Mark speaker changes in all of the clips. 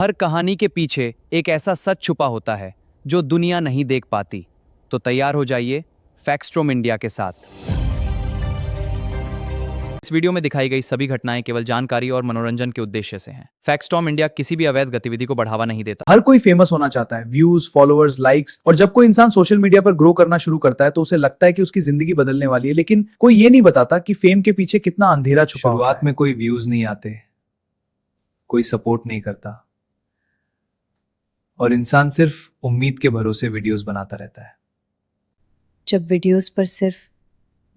Speaker 1: हर कहानी के पीछे एक ऐसा सच छुपा होता है जो दुनिया नहीं देख पाती। तो तैयार हो जाइए फैक्टस्ट्रॉम इंडिया के साथ। इस वीडियो में दिखाई गई सभी घटनाएं केवल जानकारी और मनोरंजन के उद्देश्य से हैं। फैक्टस्ट्रॉम इंडिया किसी भी अवैध गतिविधि को बढ़ावा नहीं देता।
Speaker 2: हर कोई फेमस होना चाहता है, व्यूज, फॉलोअर्स, लाइक्स। और जब कोई इंसान सोशल मीडिया पर ग्रो करना शुरू करता है तो उसे लगता है कि उसकी जिंदगी बदलने वाली है, लेकिन कोई ये नहीं बताता कि फेम के पीछे कितना अंधेरा छुपा हुआ है। शुरुआत में कोई व्यूज नहीं आते, कोई सपोर्ट नहीं करता और इंसान सिर्फ उम्मीद के भरोसे वीडियोस बनाता रहता है।
Speaker 3: जब वीडियोस पर सिर्फ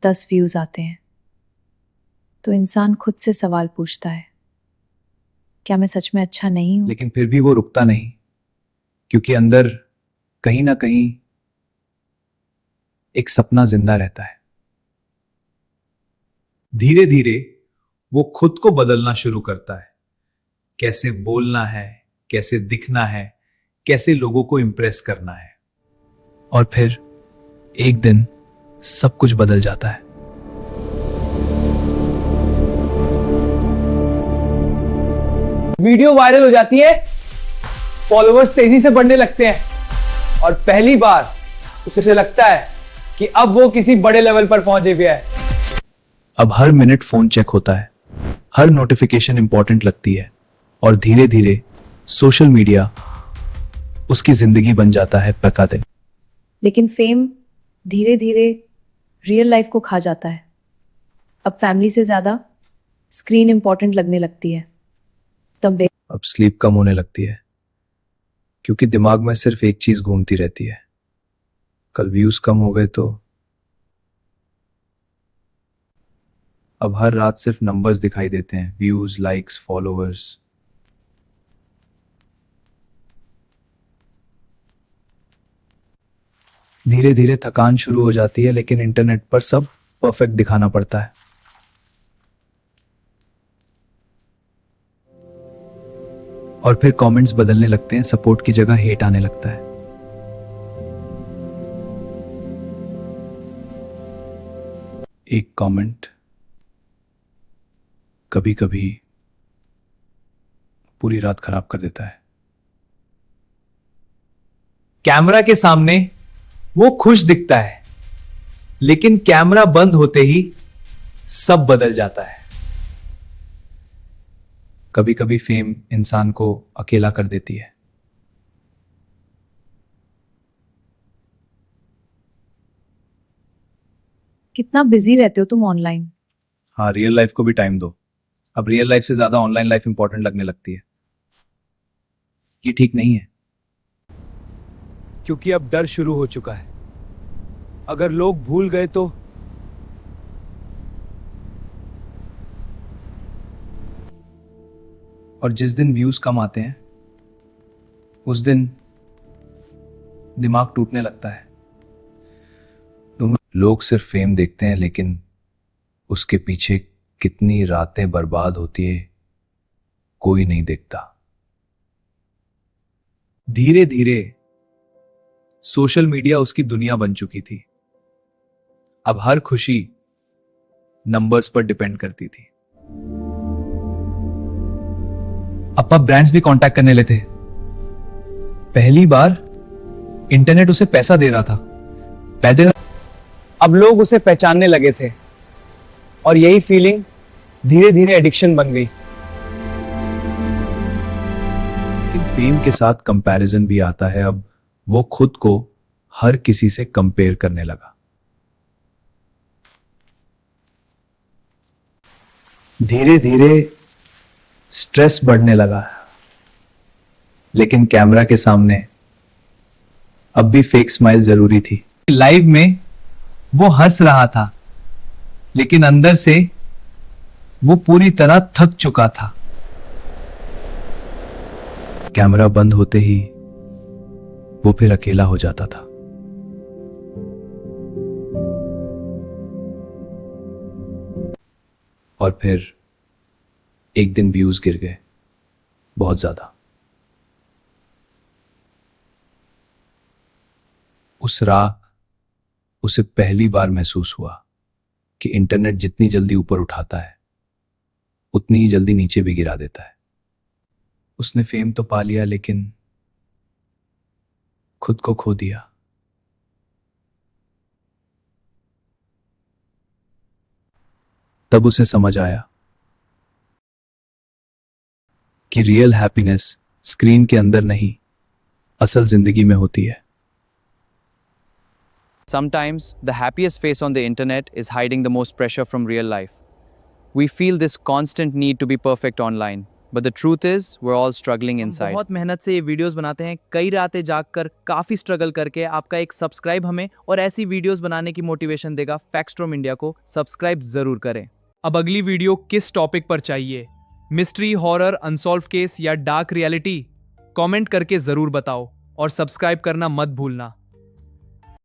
Speaker 3: 10 व्यूज आते हैं तो इंसान खुद से सवाल पूछता है, क्या मैं सच में अच्छा नहीं हूं?
Speaker 2: लेकिन फिर भी वो रुकता नहीं, क्योंकि अंदर कहीं ना कहीं एक सपना जिंदा रहता है। धीरे धीरे वो खुद को बदलना शुरू करता है। कैसे बोलना है, कैसे दिखना है, कैसे लोगों को इंप्रेस करना है। और फिर एक दिन सब कुछ बदल जाता है। वीडियो वायरल हो जाती है, फॉलोअर्स तेजी से बढ़ने लगते हैं और पहली बार उसे लगता है कि अब वो किसी बड़े लेवल पर पहुंचे हुए है। अब हर मिनट फोन चेक होता है, हर नोटिफिकेशन इंपॉर्टेंट लगती है और धीरे धीरे सोशल मीडिया उसकी जिंदगी बन जाता है प्रकाते।
Speaker 3: लेकिन फेम धीरे धीरे रियल लाइफ को खा जाता है। अब फैमिली से ज्यादा स्क्रीन इंपॉर्टेंट लगने लगती है।
Speaker 2: अब स्लीप कम होने लगती है, क्योंकि दिमाग में सिर्फ एक चीज घूमती रहती है, कल व्यूज कम हो गए तो। अब हर रात सिर्फ नंबर्स दिखाई देते हैं, व्यूज, लाइक्स, फॉलोअर्स। धीरे धीरे थकान शुरू हो जाती है, लेकिन इंटरनेट पर सब परफेक्ट दिखाना पड़ता है। और फिर कमेंट्स बदलने लगते हैं, सपोर्ट की जगह हेट आने लगता है। एक कमेंट कभी कभी पूरी रात खराब कर देता है। कैमरा के सामने वो खुश दिखता है, लेकिन कैमरा बंद होते ही सब बदल जाता है। कभी कभी फेम इंसान को अकेला कर देती है।
Speaker 3: कितना बिजी रहते हो तुम ऑनलाइन?
Speaker 2: हाँ, रियल लाइफ को भी टाइम दो। अब रियल लाइफ से ज्यादा ऑनलाइन लाइफ इंपॉर्टेंट लगने लगती है। ये ठीक नहीं है, क्योंकि अब डर शुरू हो चुका है। अगर लोग भूल गए तो और जिस दिन व्यूज कम आते हैं उस दिन दिमाग टूटने लगता है। लोग सिर्फ फेम देखते हैं, लेकिन उसके पीछे कितनी रातें बर्बाद होती है कोई नहीं देखता। धीरे धीरे सोशल मीडिया उसकी दुनिया बन चुकी थी। अब हर खुशी नंबर्स पर डिपेंड करती थी। अब ब्रांड्स भी कांटेक्ट करने लेते। पहली बार इंटरनेट उसे पैसा दे रहा था, पैदल। अब लोग उसे पहचानने लगे थे और यही फीलिंग धीरे धीरे एडिक्शन बन गई। लेकिन फेम के साथ कंपैरिजन भी आता है। अब वो खुद को हर किसी से कंपेयर करने लगा। धीरे धीरे स्ट्रेस बढ़ने लगा, लेकिन कैमरा के सामने अब भी फेक स्माइल जरूरी थी। लाइव में वो हंस रहा था, लेकिन अंदर से वो पूरी तरह थक चुका था। कैमरा बंद होते ही वो फिर अकेला हो जाता था। और फिर एक दिन व्यूज गिर गए, बहुत ज्यादा। उस रात उसे पहली बार महसूस हुआ कि इंटरनेट जितनी जल्दी ऊपर उठाता है उतनी ही जल्दी नीचे भी गिरा देता है। उसने फेम तो पा लिया लेकिन खुद को खो दिया। तब उसे समझ आया कि रियल हैप्पीनेस स्क्रीन के अंदर नहीं, असल जिंदगी में होती है।
Speaker 1: Sometimes the happiest face on the internet is hiding the most pressure from real life. We feel this constant need to be perfect online, but the truth is we're all struggling inside.
Speaker 4: बहुत मेहनत से ये videos बनाते हैं, कई रातें जागकर काफ़ी struggle करके। आपका एक सब्सक्राइब हमें और ऐसी वीडियोस बनाने की मोटिवेशन देगा। फैक्सट्रोम इंडिया को सब्सक्राइब ज़रूर करें। अब अगली वीडियो किस टॉपिक पर चाहिए? मिस्ट्री, हॉरर, अनसॉल्व केस या डार्क रियलिटी? कमेंट करके ज़रूर बताओ और सब्सक्राइब करना मत भूलना।